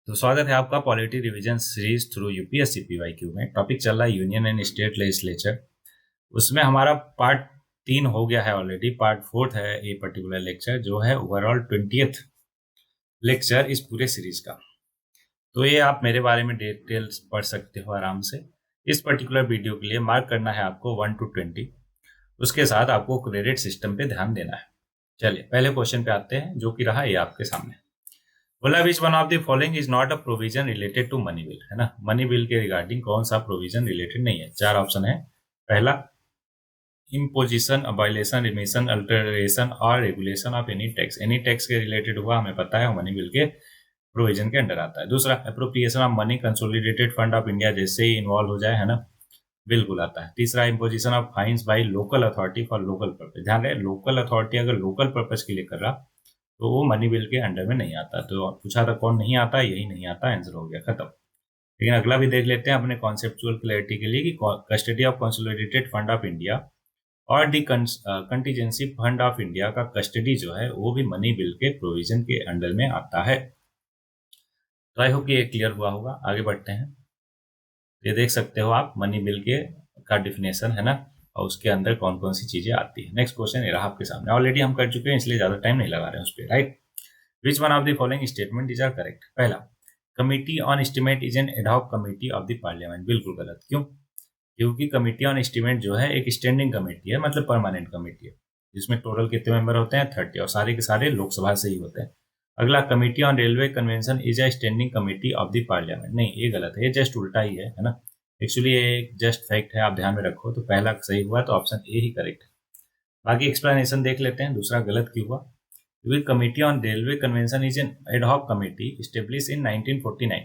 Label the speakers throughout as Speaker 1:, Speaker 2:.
Speaker 1: तो स्वागत है आपका polity revision series through UPSC PYQ में। टॉपिक चल रहा है यूनियन एंड स्टेट लेजिस्लेचर। उसमें हमारा पार्ट 3 हो गया है ऑलरेडी। पार्ट 4 है ये पर्टिकुलर लेक्चर, जो है ओवरऑल 20th लेक्चर इस पूरे सीरीज का। तो ये आप मेरे बारे में डिटेल्स पढ़ सकते हो आराम से। इस पर्टिकुलर वीडियो के लिए मार्क करना है आपको 1 to 20। उसके साथ आपको क्रेडिट सिस्टम पे ध्यान देना है। चलिए पहले क्वेश्चन पे आते हैं, जो कि रहा ये आपके सामने। बोला which one of the following is not a provision related to money bill, है ना। मनी बिल के रिगार्डिंग कौन सा प्रोविजन रिलेटेड नहीं है। 4 ऑप्शन है। पहला, इम्पोजिशन, वायलेशन, रिमिशन, अल्टरेशन और regulation of any tax. Any tax के रिलेटेड हुआ, हमें पता है मनी बिल के प्रोविजन के अंडर आता है। दूसरा, appropriation of money consolidated fund of India, जैसे ही इन्वॉल्व हो जाए, है ना, बिल्कुल आता है। तीसरा, imposition of fines by local authority for local purpose. ध्यान रहे, लोकल अथॉरिटी अगर लोकल पर्पज के लिए कर रहा तो वो मनी बिल के अंडर में नहीं आता। तो पूछा था कौन नहीं आता, यही नहीं आता, आंसर हो गया, खत्म। लेकिन अगला भी देख लेते हैं अपने कॉन्सेप्चुअल क्लैरिटी के लिए कि custody of consolidated fund of India और दी कंटीजेंसी फंड ऑफ इंडिया का कस्टडी जो है वो भी मनी बिल के प्रोविजन के अंडर में आता है। तो आई होप ये क्लियर हुआ होगा। आगे बढ़ते हैं। ये देख सकते हो आप मनी बिल के का डिफिनेशन, है ना, और उसके अंदर कौन कौन सी चीजें आती है। नेक्स्ट क्वेश्चन ये रहा आपके सामने। ऑलरेडी हम कर चुके हैं, इसलिए ज्यादा टाइम नहीं लगा रहे हैं उस पर, right. Which one of the following statement is are correct. पहला, committee on estimate is an ad hoc committee of the parliament. बिल्कुल गलत। क्यों? क्योंकि कमिटी ऑन एस्टीमेट जो है एक स्टैंडिंग कमेटी है, मतलब परमानेंट कमेटी है, जिसमें टोटल कितने मेंबर होते हैं? 30, और सारे के सारे लोकसभा से ही होते हैं। अगला, committee on railway convention is a standing committee of the parliament. नहीं, ये गलत है, ये जस्ट उल्टा ही है ना। एक्चुअली ये एक जस्ट फैक्ट है, आप ध्यान में रखो। तो पहला सही हुआ, तो ऑप्शन ए ही करेक्ट है। बाकी एक्सप्लेनेशन देख लेते हैं, दूसरा गलत क्यों हुआ। क्योंकि committee on railway convention is an ad hoc committee established in 1949.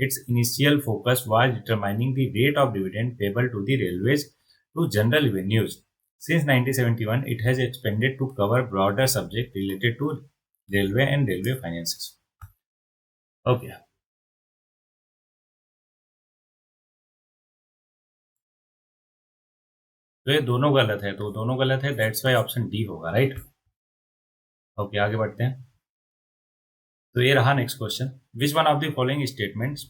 Speaker 1: Its initial focus was determining the rate of dividend payable to the railways to general revenues. Since 1971, it has expanded to cover broader subjects related to railway and railway finances. Okay. तो ये दोनों गलत है, तो दोनों गलत है, that's why option D होगा, राइट। ओके, आगे बढ़ते हैं। तो ये रहा next question. Which one of the following statements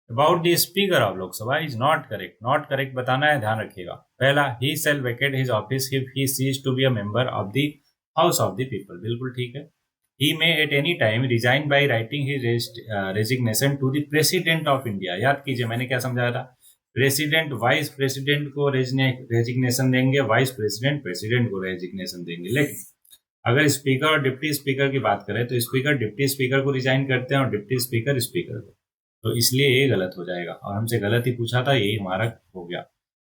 Speaker 1: about the speaker of Lok Sabha is not correct. Not correct बताना है, ध्यान रखिएगा। पहला, he shall vacate his office if he ceases to be a member of the house of the people. बिल्कुल ठीक है। He may at any time resign by writing his resignation to the president of India. याद कीजिए मैंने क्या समझाया था। President vice president को रेजिग्नेशन देंगे, वाइस प्रेसिडेंट प्रेसिडेंट को रेजिग्नेशन देंगे। लेकिन अगर स्पीकर और डिप्टी स्पीकर की बात करें तो स्पीकर डिप्टी स्पीकर को रिजाइन करते हैं और डिप्टी स्पीकर स्पीकर को। तो इसलिए ये गलत हो जाएगा, और हमसे गलत ही पूछा था, यही हमारा हो गया।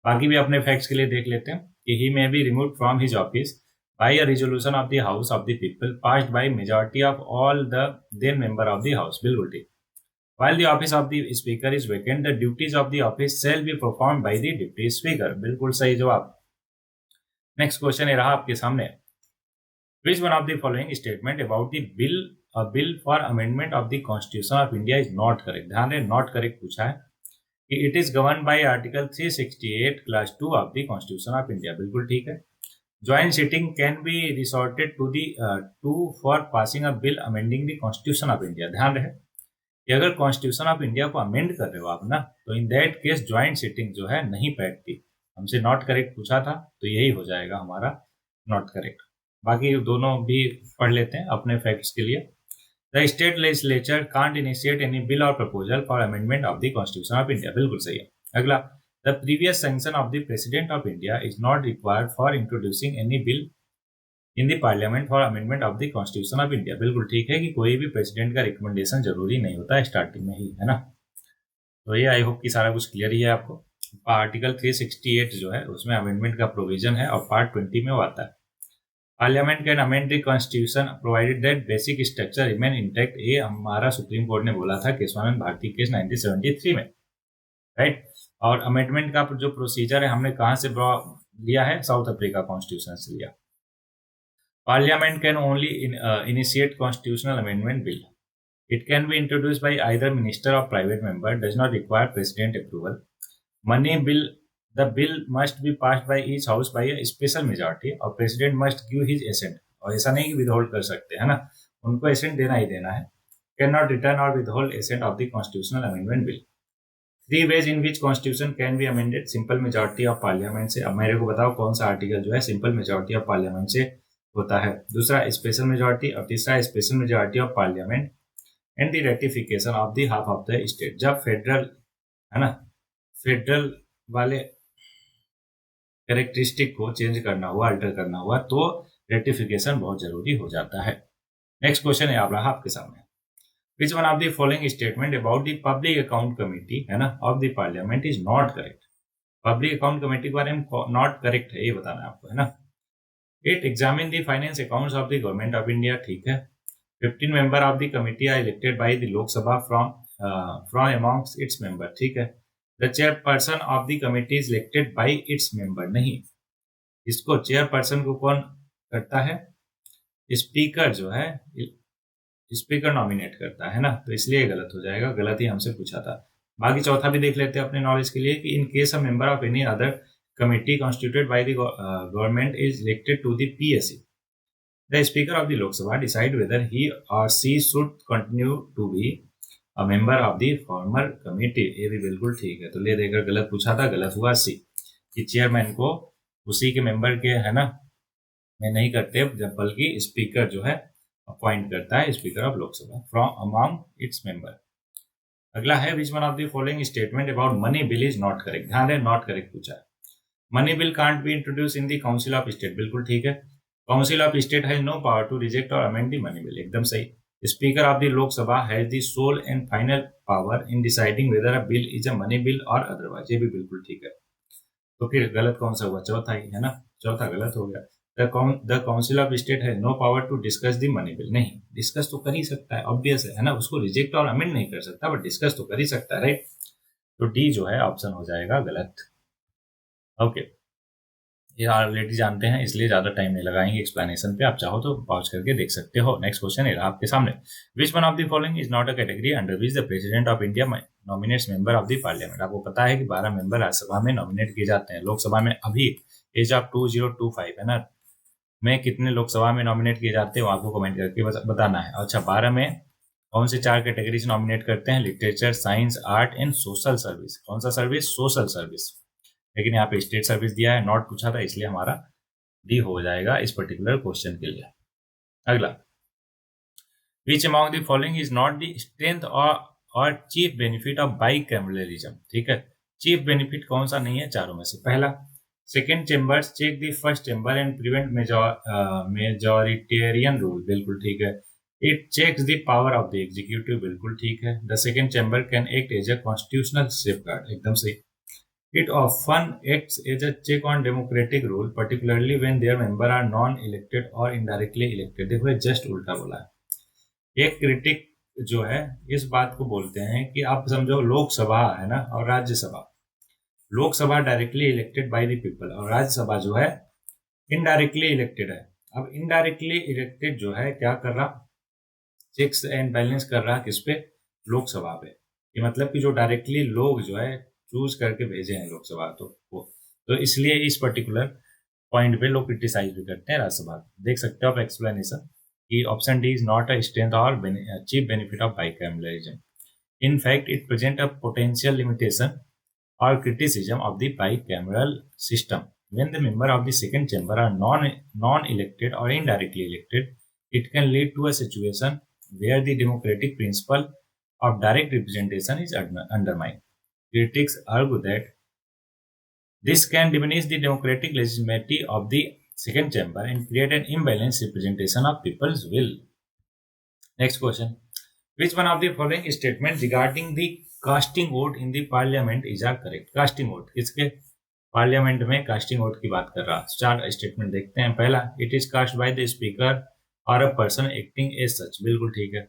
Speaker 1: बाकी भी अपने फैक्ट्स के लिए देख लेते हैं कि he may be remove from his office by a resolution of the house of the people passed by majority of all the then member of the house. बिल्कुल ठीक। While the office of the speaker is vacant, the duties of the office shall be performed by the deputy speaker. बिल्कुल सही जवाब। Next question ये रहा आपके सामने। Which one of the following statement about the bill, a bill for amendment of the Constitution of India is not correct? ध्यान रहे, not correct पूछा है कि it is governed by Article 368 Class 2 of the Constitution of India. बिल्कुल ठीक है। Joint sitting can be resorted to the for passing a bill amending the Constitution of India. ध्यान रहे कि अगर कॉन्स्टिट्यूशन ऑफ इंडिया को अमेंड कर रहे हो आप ना, तो in that case joint sitting जो है नहीं बैठती। हमसे नॉट करेक्ट पूछा था, तो यही हो जाएगा हमारा नॉट करेक्ट। बाकी दोनों भी पढ़ लेते हैं अपने फैक्ट्स के लिए। The state legislature can't initiate any bill or proposal for amendment of the constitution of India. बिल्कुल सही है। अगला, the previous sanction of the president of India is not required for introducing any bill in the parliament for amendment of the constitution of India. बिल्कुल ठीक है कि कोई भी प्रेसिडेंट का रिकमेंडेशन जरूरी नहीं होता है स्टार्टिंग में ही, है ना। तो ये आई होप कि सारा कुछ क्लियर ही है आपको। आर्टिकल 368 जो है उसमें अमेंडमेंट का प्रोविजन है, और पार्ट 20 में वो आता है। Parliament can amend the constitution provided that basic structure remain intact. ये हमारा सुप्रीम कोर्ट ने बोला था केशवानंद भारती केस 1973 में, राइट। और अमेंडमेंट का जो प्रोसीजर है हमने कहाँ से लिया है? साउथ अफ्रीका कॉन्स्टिट्यूशन से लिया। Parliament can only initiate constitutional amendment bill. It can be introduced by either minister or private member. Does not require president approval. Money bill. The bill must be passed by each house by a special majority. और president must give his assent. और ऐसा नहीं कि withhold कर सकते, है ना। उनको एसेंट देना ही देना है। कैन नॉट रिटर्न और withhold ascent of the constitutional amendment bill. 3 ways in which constitution can be amended, simple majority of parliament से। अब मेरे को बताओ कौन सा आर्टिकल जो है सिंपल मेजॉरिटी ऑफ पार्लियामेंट से होता है। दूसरा स्पेशल मेजॉरिटी और तीसरा special majority of parliament and the ratification of the half of the state. जब फेडरल है ना, फेडरल वाले कैरेक्टरिस्टिक को चेंज करना हुआ, अल्टर करना हुआ, तो रेटिफिकेशन बहुत जरूरी हो जाता है। नेक्स्ट क्वेश्चन है आपके सामने, विच one of the following statement about the public account committee है ना of the parliament is not correct. Public account committee के बारे में नॉट करेक्ट है ये बताना है आपको, है ना। It examine the finance accounts of the government of India, ठीक है। 15 member of the committee are elected by the Lok Sabha from amongst its member, ठीक है। The chairperson of the committee is elected by its member, नहीं, इसको chairperson को कौन करता है, स्पीकर जो है, स्पीकर नॉमिनेट करता है ना, तो इसलिए गलत हो जाएगा, गलत ही हमसे पूछा था। बाकी चौथा भी देख लेते हैं अपने नॉलेज के लिए कि in case a member of any other committee constituted by the government is elected to the PSC, the speaker of the Lok Sabha decide whether he or she should continue to be a member of the former committee. ये भी बिल्कुल ठीक है, तो ले देकर गलत पूछा था, गलत हुआ सी, कि चेयरमैन को उसी के मेंबर के है ना में नहीं करते, जब बल्कि स्पीकर जो है अपॉइंट करता है, speaker of Lok Sabha from among its member. अगला है which one of the following statement about money bill is not correct. ध्यान है, नॉट करेक्ट पूछा है। Money bill can't be introduce in the council of state, बिल्कुल ठीक है। Council of state has no power to reject और amend the money bill, एकदम सही। Speaker of the Lok Sabha has the sole and final power in deciding weather a bill is a money bill और otherwise, ये भी बिल्कुल ठीक है। तो फिर गलत कौन सा हुआ, चौथा ही है ना, चौथा गलत हो गया। द काउंसिल ऑफ स्टेट है no power to discuss the money bill, नहीं, डिस्कस तो कर ही सकता है, ऑब्वियस है ना, उसको रिजेक्ट और अमेंड नहीं कर सकता, बट डिस्कस तो कर ही सकता है, राइट। तो डी जो है ऑप्शन हो जाएगा गलत। ओके, ये ऑलरेडी जानते हैं, इसलिए ज्यादा टाइम नहीं लगाएंगे एक्सप्लेनेशन पे, आप चाहो तो पॉज करके देख सकते हो। नेक्स्ट क्वेश्चन है आपके सामने, विच one of the following is not a category under which the president of India nominates member of the parliament. आपको पता है कि 12 मेंबर राज्यसभा में नॉमिनेट किए जाते हैं, लोकसभा में अभी एज ऑफ 2025 है ना, में कितने लोकसभा में नॉमिनेट किए जाते हैं, आपको कमेंट करके बताना है। अच्छा, 12 में कौन से 4 कैटेगरी से नॉमिनेट करते हैं, literature, science, art and social service. कौन सा सर्विस, सोशल सर्विस, लेकिन यहाँ पे स्टेट सर्विस दिया है, नॉट पूछा था, इसलिए हमारा डी हो जाएगा इस पर्टिकुलर क्वेश्चन के लिए। अगला, which among the following is not the strength or chief benefit of bicameralism, ठीक है। चीफ बेनिफिट कौन सा नहीं है चारों में से, पहला, second chambers check the first chamber and prevent majoritarian rule, बिल्कुल ठीक है। It checks the power of the executive, बिल्कुल ठीक है। The second chamber can act as a constitutional safeguard, एकदम सही। It often acts as a check on democratic rule, particularly when their members are non-elected or indirectly elected। देखो ये just उल्टा बोला है। एक क्रिटिक जो है इस बात को बोलते हैं कि आप समझो लोकसभा है ना और Rajya Sabha, Lok Sabha directly elected by the people और राज्यसभा जो है इनडायरेक्टली इलेक्टेड है। अब इनडायरेक्टली इलेक्टेड जो है क्या कर रहा, चेक्स एंड बैलेंस कर रहा किस पे, लोकसभा पे। ये मतलब कि जो डायरेक्टली लोग जो है चूज करके भेजे हैं लोकसभा, तो इसलिए इस पर्टिकुलर पॉइंट पे लोग क्रिटिसाइज भी करते हैं राज्यसभा। देख सकते हो आप एक्सप्लेनेशन कि option D is not a strength or chief benefit of bicameralism. In fact it present a potential limitation or criticism of the bicameral system. When the member of the second chamber are non-elected or indirectly elected, it can lead to a situation where the democratic principle of direct representation is undermined. Critics argue that this can diminish the democratic legitimacy of the second chamber and create an imbalanced representation of people's will. Next question. Which one of the following statements regarding the casting vote in the parliament is are correct. Casting vote, किसके parliament में casting vote की बात कर रहा, 4 statement देखते हैं। पहला, it is cast by the speaker or a person acting as such, बिल्कुल ठीक है।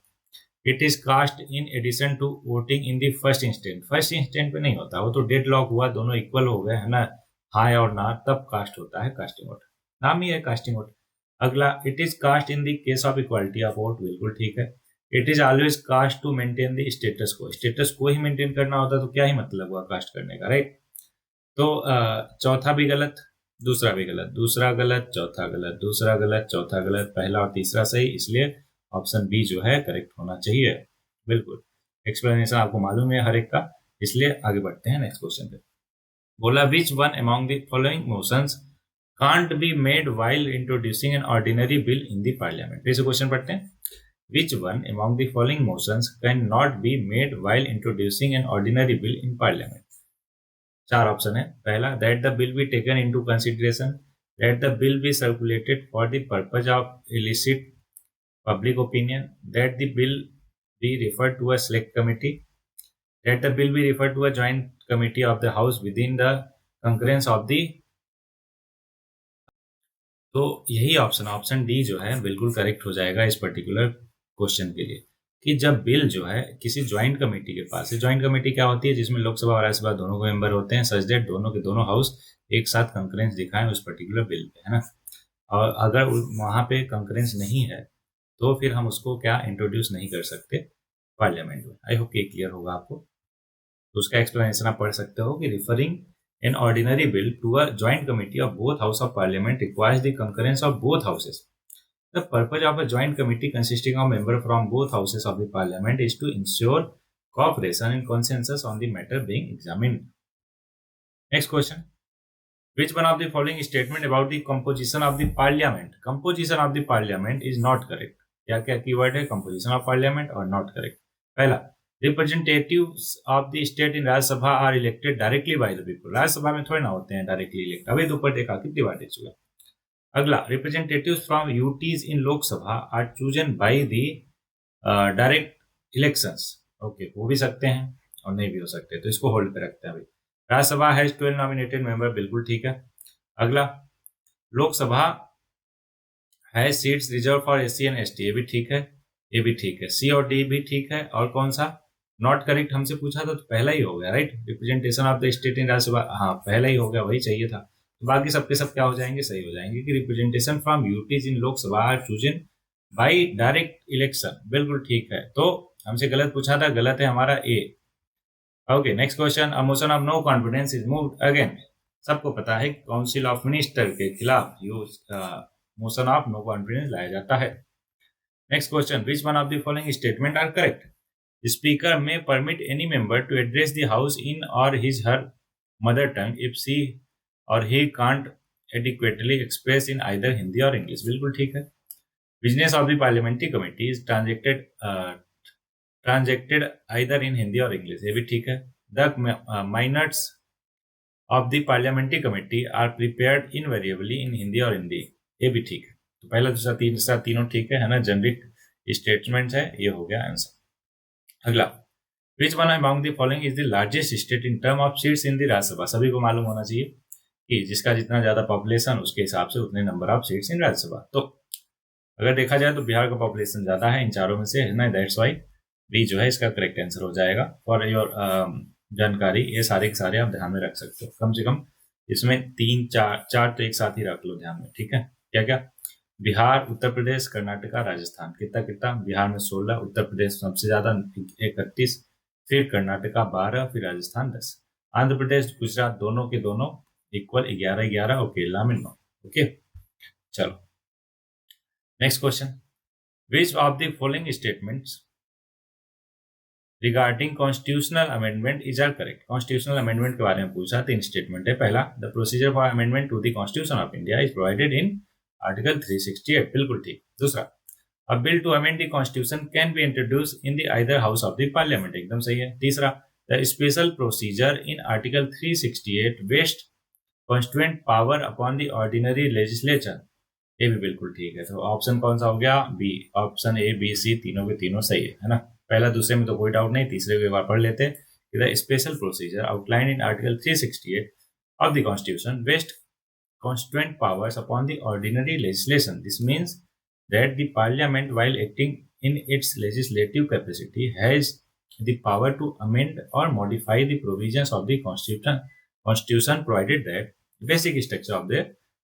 Speaker 1: It is cast in addition to voting in the first instant, first instant पे नहीं होता, वो तो डेड लॉक हुआ, दोनों इक्वल हो गए है ना, हाई और ना, तब कास्ट होता है कास्टिंग वोट, नाम ही है कास्टिंग वोट। अगला, it is cast in the case of equality of vote, बिल्कुल ठीक है। It is always cast to maintain the status quo, status quo ही मेंटेन करना होता तो क्या ही मतलब हुआ कास्ट करने का, राइट। तो चौथा भी गलत, दूसरा भी गलत, दूसरा गलत, चौथा गलत, दूसरा गलत, चौथा गलत, पहला और तीसरा सही, इसलिए ऑप्शन बी जो है करेक्ट होना चाहिए। बिल्कुल, एक्सप्लेनेशन आपको मालूम है हर एक का, इसलिए आगे बढ़ते हैं नेक्स्ट क्वेश्चन पे। बोला which one among the following motions can't be made while introducing an ordinary bill in the parliament. फिर से क्वेश्चन पढ़ते हैं। Which one among the following motions can not be made while introducing an ordinary bill in parliament. चार option है। पहला, that the bill be taken into consideration, that the bill be circulated for the purpose of elicit public opinion, that the bill be referred to a select committee, that the bill be referred to a joint committee of the house within the concurrence of the। तो यही option D जो है बिल्कुल correct हो जाएगा इस particular question के लिए, कि जब बिल जो है किसी ज्वाइंट कमेटी के पास है। ज्वाइंट कमेटी क्या होती है? जिसमें लोकसभा और राज्यसभा दोनों के मेंबर होते हैं, सच दैट दोनों के दोनों हाउस एक साथ कंकरेंस दिखाएं उस पर्टिकुलर बिल पे, है ना। और अगर वहां पे कंकरेंस नहीं है तो फिर हम उसको क्या इंट्रोड्यूस नहीं कर सकते पार्लियामेंट में। आई होप ये क्लियर होगा आपको। तो उसका एक्सप्लेनेशन आप पढ़ सकते हो कि referring an ordinary bill to a joint committee of both house of parliament requires the concurrence of both houses. The purpose of a joint committee consisting of member from both houses of the parliament is to ensure cooperation and consensus on the matter being examined. Next question. Which one of the following statement about the composition of the parliament? Composition of the parliament is not correct. क्या क्या keyword है? Composition of parliament और not correct. पहला, representatives of the state in Rajya Sabha are elected directly by the people. Rajya Sabha में थोड़े ना होते हैं डायरेक्टली इलेक्ट। अभी तो ऊपर देखा कितनी बार देख चुका। अगला, representatives from UTs in Lok Sabha are chosen by the direct elections. Okay, हो भी सकते हैं और नहीं भी हो सकते, तो इसको होल्ड पे रखते हैं अभी। राज्यसभा हैज 12 नॉमिनेटेड मेंबर, बिल्कुल ठीक है। अगला, लोकसभा है seats reserve for SC and ST, ये भी ठीक है, ये भी ठीक है। सी और डी भी ठीक है। और कौन सा नॉट करेक्ट हमसे पूछा था, तो पहला ही हो गया, right. Representation of the state in Rajya Sabha, हाँ पहला ही हो गया, वही चाहिए था। तो बाकी सबके सब क्या हो जाएंगे? सही हो जाएंगे। कि representation from UTs in Lok Sabha are chosen by direct election, बिल्कुल ठीक है। तो हमसे गलत पूछा था, गलत है हमारा A. Okay, next question. A motion of no confidence is moved again. सबको पता है काउंसिल ऑफ मिनिस्टर के खिलाफ मोशन ऑफ नो कॉन्फिडेंस लाया जाता है। Next question, which one of the following statement are correct? Speaker may permit any member to address the house in or his her mother tongue if she or he can't adequately express in either Hindi or English, बिल्कुल ठीक है। Business of the parliamentary committee is transacted either in Hindi or English, ये भी ठीक है। The minutes of the parliamentary committee are prepared invariably इन हिंदी और हिंदी, ये भी ठीक है। तो पहला दूसरा तीसरा तीनों ठीक है ना, जनरिक स्टेटमेंट है, ये हो गया आंसर। अगला, which one among the following is the largest state in term of seats in the Rajya Sabha. सभी को मालूम होना चाहिए कि जिसका जितना ज्यादा पॉपुलेशन उसके हिसाब से उतने number of seats in Rajya Sabha. तो अगर देखा जाए तो बिहार का पॉपुलेशन ज्यादा है इन चारों में से, है ना। दैट्स वाई बी जो है इसका करेक्ट आंसर हो जाएगा। फॉर योर जानकारी, ये सारे के सारे आप ध्यान में रख सकते हो। कम से कम इसमें 3 4 तो एक साथ ही रख लो ध्यान में, ठीक है। क्या क्या? बिहार, उत्तर प्रदेश, कर्नाटका, राजस्थान। कितना कितना? बिहार में 16, उत्तर प्रदेश सबसे ज्यादा 31, फिर कर्नाटका 12, फिर राजस्थान 10। आंध्र प्रदेश, गुजरात दोनों के दोनों इक्वल 11 और केरला में 9। ओके, चलो next question. Which of the following statements regarding constitutional amendment is are correct? Constitutional amendment के बारे में पूछा, 3 स्टेटमेंट है। पहला, the procedure for amendment to the constitution of India is provided in article 368, बिल्कुल ठीक। दूसरा, a bill to amend the constitution can be introduce in the either house of the parliament, एकदम सही है। तीसरा, the special procedure in article 368 waste constituent power upon the ordinary legislature, ये भी बिल्कुल ठीक है। तो ऑप्शन कौन सा हो गया? बी। ऑप्शन ए, बी, सी तीनों के तीनों सही है ना। पहला दूसरे में तो कोई डाउट नहीं, तीसरे को एक बार पढ़ लेते। The special procedure outline in article 368 of the constitution vest constituent powers upon the ordinary legislation. This means that the parliament, while acting in its legislative capacity, has the power to amend or modify the provisions of the constitution provided that the basic structure of the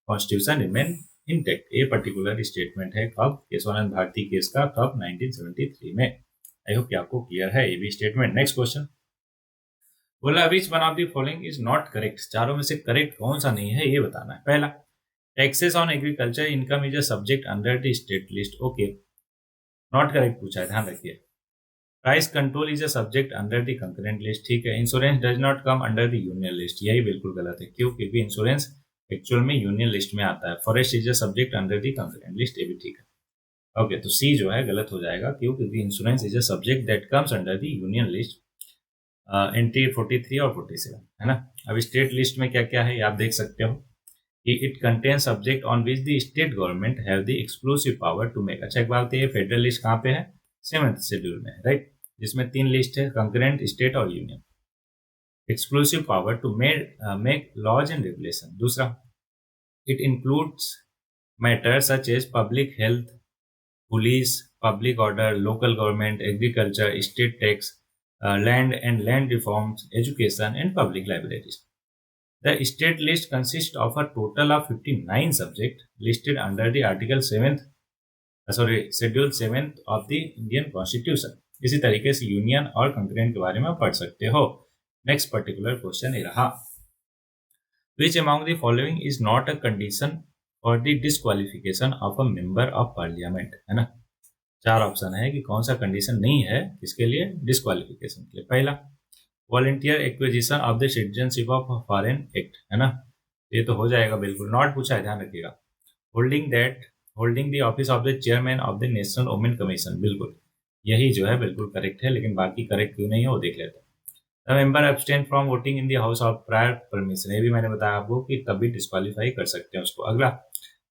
Speaker 1: constitution remain intact. ये particular statement है कब? Keshavananda Bharti case का, कब? 1973 में। I hope कि आपको clear है ये भी स्टेटमेंट। नेक्स्ट क्वेश्चन बोला, which one of the following is not correct? चारों में से करेक्ट कौन सा नहीं है ये बताना है। पहला, taxes on agriculture income is a subject under the state list. Okay, not correct पूछा है, ध्यान रखिए। Price control is a subject under the concurrent list, ठीक है। Insurance does not come under the union list, यही बिल्कुल गलत है। क्यों? क्योंकि इंश्योरेंस एक्चुअल में यूनियन लिस्ट में आता है। Forest is a subject under the concurrent list, ये भी ठीक है। ओके, तो सी जो है गलत हो जाएगा। क्यों? क्योंकि insurance is a subject that comes under the union list, entry 43 और 47, है ना। अब स्टेट लिस्ट में क्या क्या है ये आप देख सकते हो कि it contain subject on which the state government have the exclusive power to make. अच्छा, एक बात बताइए, फेडरल लिस्ट कहाँ पे है? 7th शेड्यूल में है, राइट, जिसमें 3 लिस्ट है, कंकरेंट, स्टेट और union. Exclusive power to make laws and regulation. दूसरा, it includes matter such as public health, police, public order, local government, agriculture, state tax, land and land reforms, education, and public libraries. The state list consists of a total of 59 subjects listed under the Schedule 7th of the Indian Constitution. इसी तरीके से union और concurrent के बारे में पढ़ सकते हो। नेक्स्ट पर्टिकुलर क्वेश्चन ये रहा, Which among the following is not a condition for the disqualification of a member of parliament, है ना। 4 ऑप्शन है कि कौन सा कंडीशन नहीं है किसके लिए? डिस्क्वालिफिकेशन के लिए। पहला, volunteer acquisition of the citizenship of foreign act, है ना, ये तो हो जाएगा बिल्कुल। नॉट पूछा है, ध्यान रखिएगा। Holding the office of the chairman of the national women commission, बिल्कुल यही जो है बिल्कुल करेक्ट है, लेकिन बाकी करेक्ट क्यों नहीं है वो देख लेते हैं। The member abstain from voting in the house of prior permission, ये भी मैंने बताया आपको कि तभी डिस्क्वालीफाई कर सकते हैं उसको। अगला,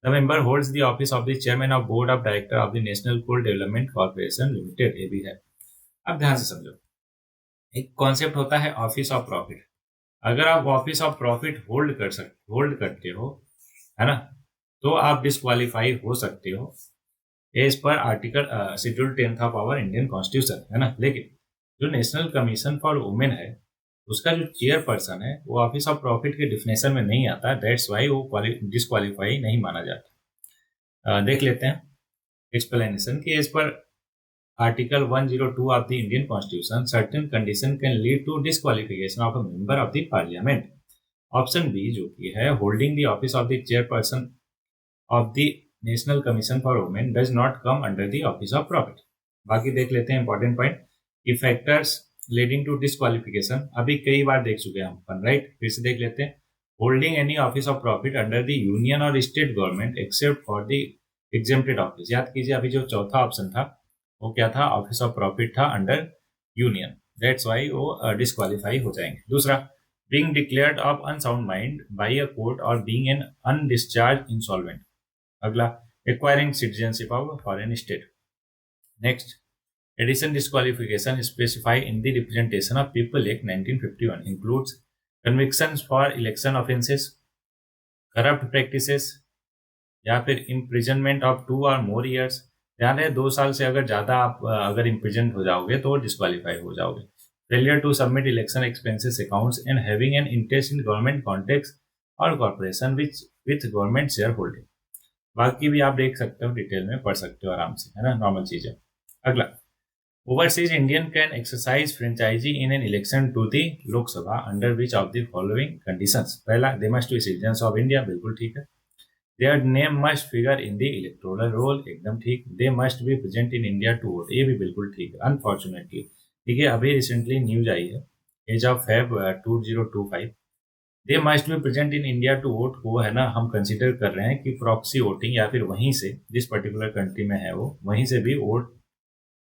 Speaker 1: the member holds the office of the chairman of board of director of the national coal development corporation limited, ये भी है। अब ध्यान से समझो, एक कॉन्सेप्ट होता है ऑफिस ऑफ प्रॉफिट। अगर आप ऑफिस ऑफ प्रॉफिट होल्ड करते हो, है ना, तो आप डिस्क्वालीफाई हो सकते हो as per article schedule 10th of our Indian constitution, है ना। लेकिन जो नेशनल कमीशन फॉर वुमेन है उसका जो चेयरपर्सन है वो ऑफिस ऑफ प्रॉफिट के डिफिनेशन में नहीं आता, दैट्स वाई वो डिस्क्वालीफाई नहीं माना जाता। देख लेते हैं एक्सप्लेनेशन कि as per article 102 of the Indian constitution certain condition can lead to disqualification of a member of the parliament. Option B जो कि है, holding the office of the chairperson of the national commission for women does not come under the office of profit. बाकी देख लेते हैं important point कि factors leading to disqualification अभी कई बार देख चुके हैं हम, राइट। फिर से देख लेते हैं, holding any office of profit under the union or state government except for the exempted office. याद कीजिए अभी जो चौथा ऑप्शन था वो क्या था? ऑफिस ऑफ प्रॉफिट था अंडर यूनियन, दैट्स वाई वो डिस्क्वालीफाई हो जाएंगे। दूसरा, being declared of unsound mind by a court और बीइंग एन अनडिस्चार्ज इंसॉल्वेंट। अगला, acquiring citizenship of foreign state. Next, addition disqualification specify in the representation of people act 1951 includes convictions for election offences, corrupt practices, या फिर imprisonment of 2 और more years. ध्यान है 2 साल से अगर ज्यादा आप अगर इम्प्रिजन हो जाओगे तो डिस्क्वालीफाई हो जाओगे। Failure to submit election expenses accounts and having an interest in government contracts or corporation with government share holding. बाकी भी आप देख सकते हो, डिटेल में पढ़ सकते हो आराम से, है ना, नॉर्मल चीज है। अगला, overseas Indian can exercise franchise in an election to the Lok Sabha under which of the following conditions. पहला, they must be citizens of India, बिल्कुल ठीक है। Their name must figure in the electoral roll, एकदम ठीक। They must be present in India to vote, ये भी बिल्कुल ठीक है। अनफॉर्चुनेटली, ठीक है, अभी रिसेंटली न्यूज आई है, as of Feb 2025, they must be present in India to vote को, है ना, हम कंसिडर कर रहे हैं कि प्रॉक्सी वोटिंग या फिर वहीं से जिस पर्टिकुलर कंट्री में है वो वहीं से भी वोट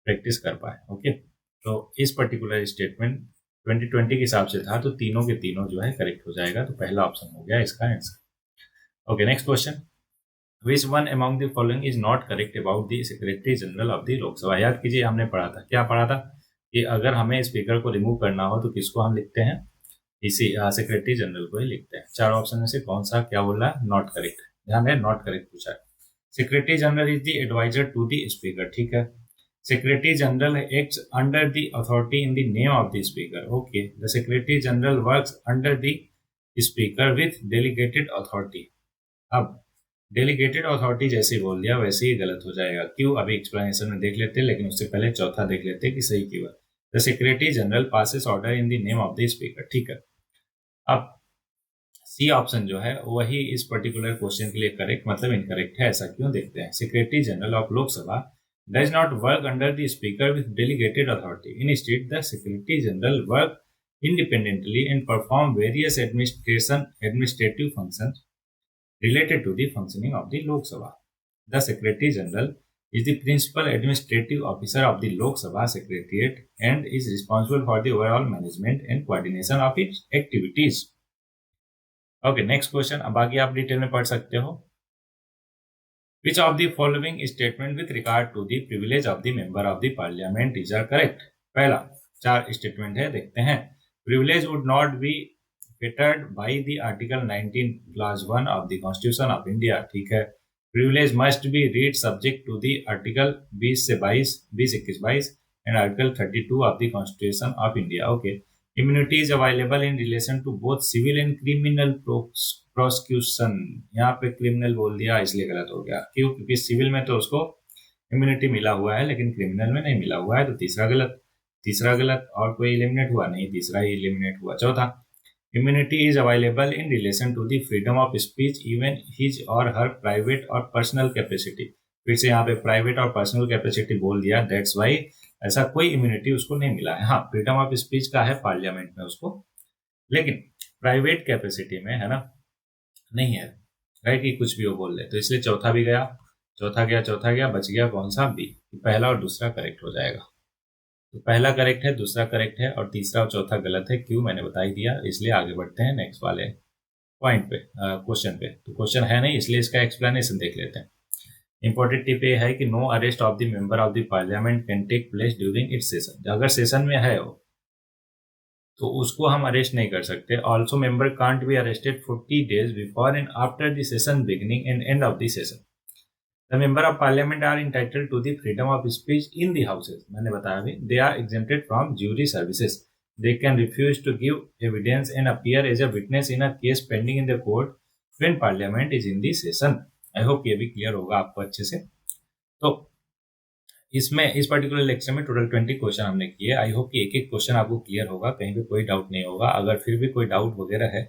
Speaker 1: प्रैक्टिस कर पाए। ओके, तो इस पर्टिकुलर स्टेटमेंट 2020 के हिसाब से था, तो तीनों के तीनों जो है करेक्ट हो जाएगा, तो पहला ऑप्शन हो गया इसका answer. Okay, next question, Which one among the following is not correct about the Secretary General of the लोक सभा। याद कीजिए हमने पढ़ा था, क्या पढ़ा था कि अगर हमें स्पीकर को रिमूव करना हो तो किसको हम लिखते हैं? इसी सेक्रेटरी जनरल को ही लिखते हैं। 4 ऑप्शन में से कौन सा क्या बोल रहा है? नॉट करेक्ट, ध्यान है, नॉट करेक्ट पूछा है। Secretary general is the advisor to the speaker, ठीक है। Secretary general acts under the authority in the name of the speaker. Okay, the secretary general works under the speaker with delegated authority. अब delegated authority जैसे ही बोल दिया वैसे ही गलत हो जाएगा। क्यों? अभी एक्सप्लेनेशन में देख लेते हैं, लेकिन उससे पहले चौथा देख लेते हैं कि सही क्यों है। The secretary general passes order in the name of the speaker, ठीक है। अब सी ऑप्शन जो है वही इस पर्टिकुलर क्वेश्चन के लिए करेक्ट मतलब इनकरेक्ट है, ऐसा क्यों देखते हैं। Secretary general of Lok Sabha does not work under the speaker with delegated authority. Instead, the Secretary General work independently and perform various administrative functions related to the functioning of the Lok Sabha. The Secretary General is the principal administrative officer of the Lok Sabha Secretariat and is responsible for the overall management and coordination of its activities. Okay, next question. अब आगे आप detail में पढ़ सकते हो. Which of the following statement with regard to the privilege of the member of the parliament is correct? पहला, 4 statement है, देखते हैं. Privilege would not be fettered by the Article 19 Clause 1 of the Constitution of India. ठीक है. Privilege must be read subject to the Article 20 से 22, 20, 21, 22 and Article 32 of the Constitution of India. Okay. Immunity is available in relation to both civil and criminal prosecution. यहाँ पे criminal बोल दिया इसलिए गलत हो गया. क्यों? क्योंकि सिविल में तो उसको इम्यूनिटी मिला हुआ है लेकिन क्रिमिनल में नहीं मिला हुआ है, तो तीसरा गलत. और कोई एलिमिनेट हुआ नहीं, तीसरा ही एलिमिनेट हुआ. चौथा, immunity is available in relation to the freedom of speech even his और हर प्राइवेट और पर्सनल कैपेसिटी. फिर से यहाँ पे प्राइवेट और पर्सनल कैपेसिटी बोल दिया, दैट्स वाई ऐसा कोई इम्यूनिटी उसको नहीं मिला है. हाँ, फ्रीडम ऑफ स्पीच का है पार्लियामेंट में उसको, लेकिन प्राइवेट कैपेसिटी में है ना, नहीं है, राइट, कि कुछ भी वो बोल ले. तो इसलिए चौथा भी गया, चौथा गया, बच गया कौन सा? बी. पहला और दूसरा करेक्ट हो जाएगा. तो पहला करेक्ट है, दूसरा करेक्ट है और तीसरा और चौथा गलत है. क्यों? मैंने बता ही दिया. इसलिए आगे बढ़ते हैं नेक्स्ट वाले पॉइंट पे, क्वेश्चन पे. तो क्वेश्चन है नहीं इसलिए इसका एक्सप्लेनेशन देख लेते हैं. इंपॉर्टेंट टिप ये है कि no arrest of the member of the parliament can take place during its session. अगर सेशन में है वो तो उसको हम अरेस्ट नहीं कर सकते. Also member can't be arrested 40 days before and after the session beginning and end of the session. The member of parliament are entitled to the freedom of speech in the houses. मैंने बताया अभी. They are exempted from jury services. They can refuse to give evidence and appear as a witness in a case pending in the court when parliament is in the session. I hope ये भी clear होगा आपको अच्छे से. तो इसमें इस particular lecture में टोटल 20 क्वेश्चन हमने किए. आई होप कि एक एक क्वेश्चन आपको क्लियर होगा, कहीं पे कोई डाउट नहीं होगा. अगर फिर भी कोई डाउट वगैरह है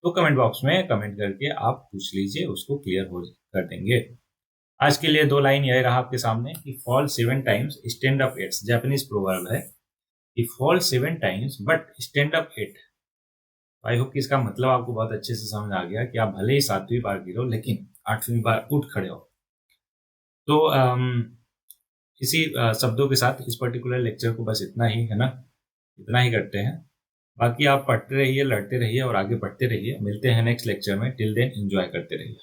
Speaker 1: तो कमेंट बॉक्स में कमेंट करके आप पूछ लीजिए, उसको क्लियर हो कर देंगे. आज के लिए 2 लाइन यही रहा आपके सामने कि fall 7 times stand up 8. Japanese proverb है कि fall 7 times but stand up 8. I hope कि इसका मतलब आपको बहुत अच्छे से समझ आ गया कि आप भले ही 7वीं बार गिरो लेकिन 8वीं बार उठ खड़े हो. तो इसी शब्दों के साथ इस पर्टिकुलर लेक्चर को बस इतना ही, है ना, इतना ही करते हैं. बाकी आप पढ़ते रहिए, लड़ते रहिए और आगे बढ़ते रहिए. मिलते हैं नेक्स्ट लेक्चर में. टिल देन एंजॉय करते रहिए.